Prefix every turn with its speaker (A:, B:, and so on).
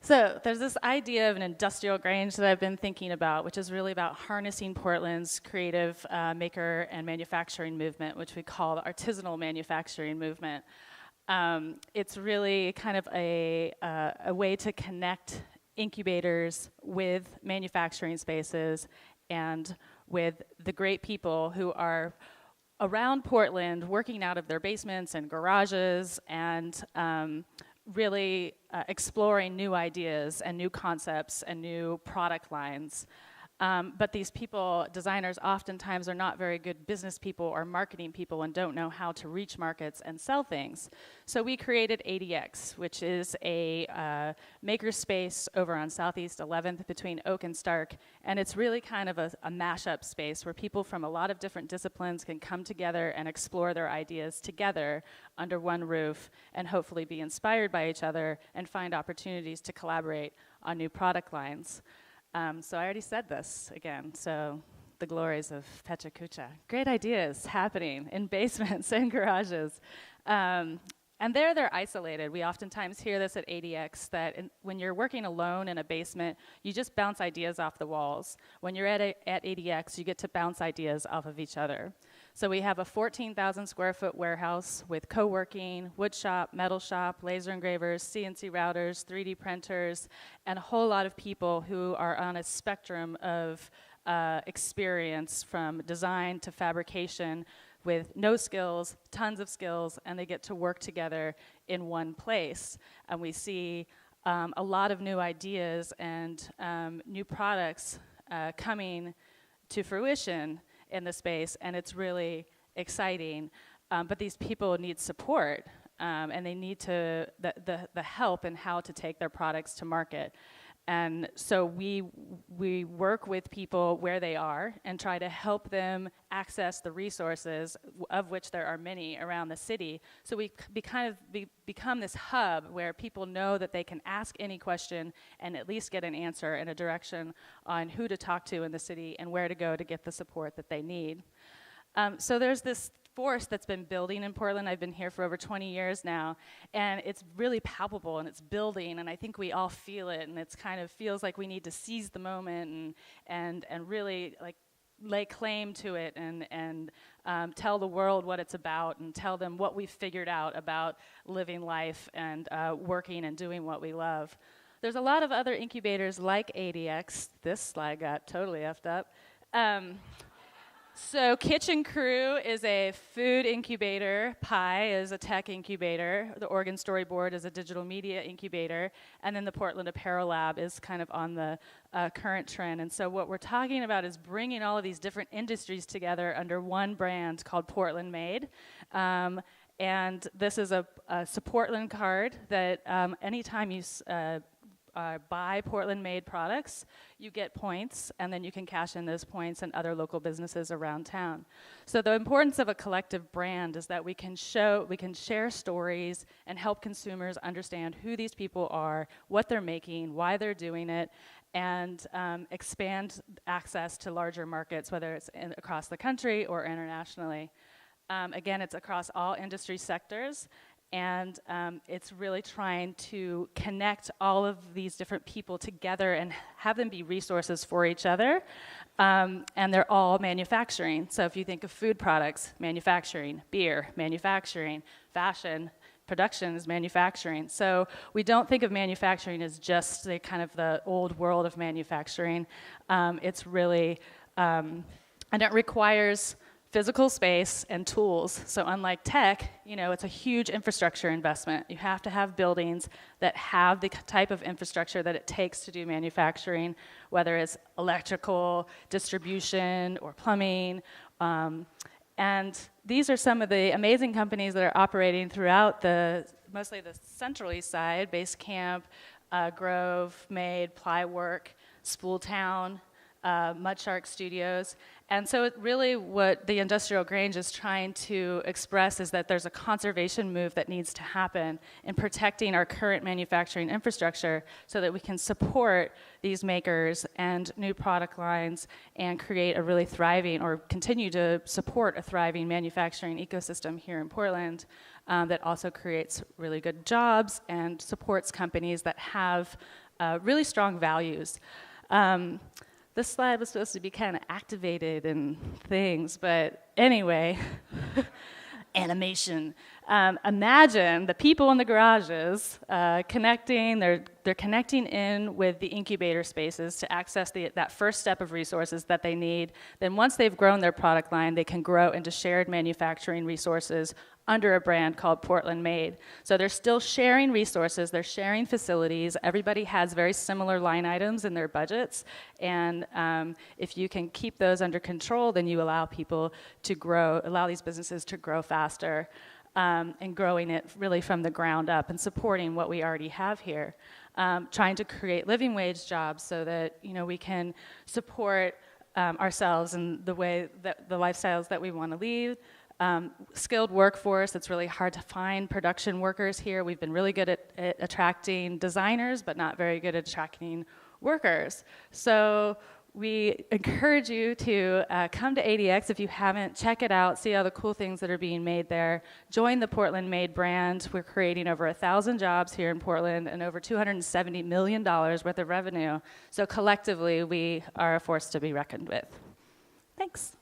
A: So there's this idea of an industrial grange that I've been thinking about, which is really about harnessing Portland's creative maker and manufacturing movement, which we call the artisanal manufacturing movement. It's really kind of a way to connect incubators with manufacturing spaces and with the great people who are around Portland working out of their basements and garages and really exploring new ideas and new concepts and new product lines. But these people, designers, oftentimes are not very good business people or marketing people and don't know how to reach markets and sell things. So we created ADX, which is a makerspace over on Southeast 11th between Oak and Stark. And it's really kind of a mashup space where people from a lot of different disciplines can come together and explore their ideas together under one roof and hopefully be inspired by each other and find opportunities to collaborate on new product lines. So I already said this again, so the glories of Pecha Kucha. Great ideas happening in basements and garages. And they're isolated. We oftentimes hear this at ADX, that when you're working alone in a basement, you just bounce ideas off the walls. When you're at ADX, you get to bounce ideas off of each other. So we have a 14,000 square foot warehouse with co-working, wood shop, metal shop, laser engravers, CNC routers, 3D printers, and a whole lot of people who are on a spectrum of experience from design to fabrication with no skills, tons of skills, and they get to work together in one place. And we see a lot of new ideas and new products coming to fruition in the space, and it's really exciting. But these people need support, and they need the help in how to take their products to market. And so we work with people where they are and try to help them access the resources, of which there are many around the city. So we become this hub where people know that they can ask any question and at least get an answer and a direction on who to talk to in the city and where to go to get the support that they need. So there's this force that's been building in Portland. I've been here for over 20 years now, and it's really palpable and it's building, and I think we all feel it, and it's kind of feels like we need to seize the moment and really like lay claim to it and tell the world what it's about and tell them what we've figured out about living life and working and doing what we love. There's a lot of other incubators like ADX. This slide got totally effed up. So Kitchen Crew is a food incubator, Pi is a tech incubator, the Oregon Storyboard is a digital media incubator, and then the Portland Apparel Lab is kind of on the current trend. And so what we're talking about is bringing all of these different industries together under one brand called Portland Made. And this is a Supportland card that anytime you buy Portland-made products, you get points, and then you can cash in those points in other local businesses around town. So the importance of a collective brand is that we can share stories and help consumers understand who these people are, what they're making, why they're doing it, and expand access to larger markets, whether it's across the country or internationally. Again, it's across all industry sectors, and it's really trying to connect all of these different people together and have them be resources for each other. And they're all manufacturing. So if you think of food products, manufacturing, beer, manufacturing, fashion, production is manufacturing. So we don't think of manufacturing as just the kind of the old world of manufacturing. It's really, and it requires physical space and tools. So unlike tech, it's a huge infrastructure investment. You have to have buildings that have the type of infrastructure that it takes to do manufacturing, whether it's electrical, distribution, or plumbing. And these are some of the amazing companies that are operating throughout mostly the Central East Side, Base Camp, Grove, Made, Plywork, Spooltown, Mudshark Studios. And so really what the Industrial Grange is trying to express is that there's a conservation move that needs to happen in protecting our current manufacturing infrastructure so that we can support these makers and new product lines and create a really thriving, or continue to support a thriving manufacturing ecosystem here in Portland that also creates really good jobs and supports companies that have really strong values. This slide was supposed to be kind of activated and things, but anyway, animation. Imagine the people in the garages connecting, they're connecting in with the incubator spaces to access that first step of resources that they need. Then once they've grown their product line, they can grow into shared manufacturing resources under a brand called Portland Made. So they're still sharing resources, they're sharing facilities, everybody has very similar line items in their budgets, and if you can keep those under control, then you allow people to grow, allow these businesses to grow faster, and growing it really from the ground up and supporting what we already have here. Trying to create living wage jobs so that we can support ourselves and the way that the lifestyles that we want to lead. Skilled workforce, it's really hard to find production workers here. We've been really good at attracting designers, but not very good at attracting workers. So we encourage you to come to ADX if you haven't, check it out, see all the cool things that are being made there. Join the Portland Made brand. We're creating over 1,000 jobs here in Portland and over $270 million worth of revenue. So collectively, we are a force to be reckoned with. Thanks.